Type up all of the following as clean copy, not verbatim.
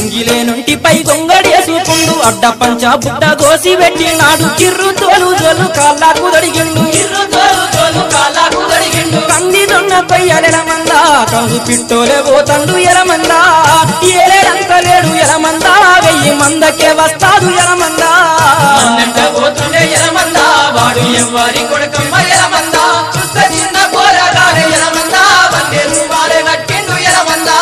అంగిలే నుంటిపై గొంగడేసుకుండు అడ్డ పంచ బుడ్డ గోసి పెట్టినాడు కిర్రు తోలు జోలు కాళ్ళకు దడిగిండు కంది దొన్న కొయ్యలెలమందా కందు పిట్టోలే పోతండు ఎలమందా ఏలేడంత లేడు ఎలమందా 1000 మందకే వస్తాడు ఎలమందా పోతుండే ఎలమందా వాడు ఎవ్వరి కొడుకమ్మ ఎలమందా చూస్త చిన్న పోరాగాడే ఎలమందా బందేరు వాడే కట్టిండు ఎలమందా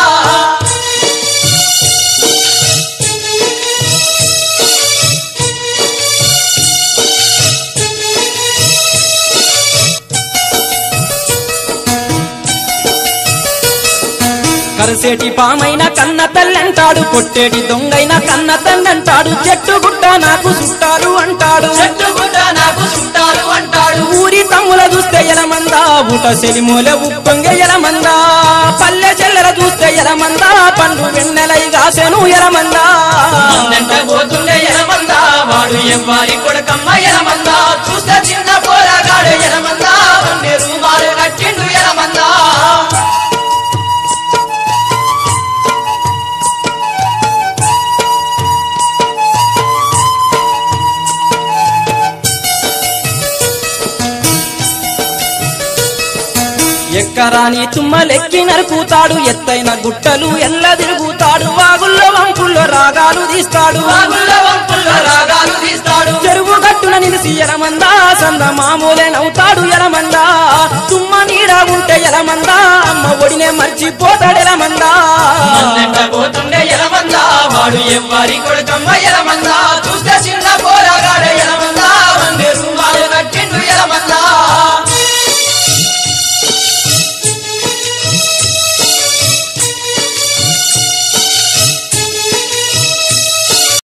కరసేటి పామైన కన్న తల్లంటాడు కొట్టేటి దొంగైన కన్న తల్లంటాడు చెట్టు గుట్ట నాకు చుట్టాలు అంటాడు ఊరి తమ్ముల చూస్తే ఎలమందా ఊట సెలిమూల ఉప్పొంగ ఎలమందా పల్లె చెల్లెల చూస్తే ఎలమందా పండు వెన్నెలై గాసెను ఎలమందా పోతుండే ఎలమందా వాడు ఎవ్వరి కొడుకమ్మ ఎలమందా చూస్త చిన్న పోరాగాడే ఎలమందా బందేరు వాడే కట్టిండు ఎలమందా ఎక్కరాని తుమ్మలెక్కి నరుకుతాడు ఎత్తైన గుట్టలు ఎల్ల తిరుగుతాడు వాగుల్లో వంపుల్లో రాగాలు తీస్తాడు చెరువు గట్టున నిలిసి ఎలమందా సంద మామూలే నవ్వుతాడు ఎలమందా తుమ్మ నీడ ఉంటే ఎలమందా అమ్మ ఒడినే మర్చిపోతాడు ఎలమందా పోతుండే ఎలమందా వాడు ఎవ్వరి కొడుకమ్మ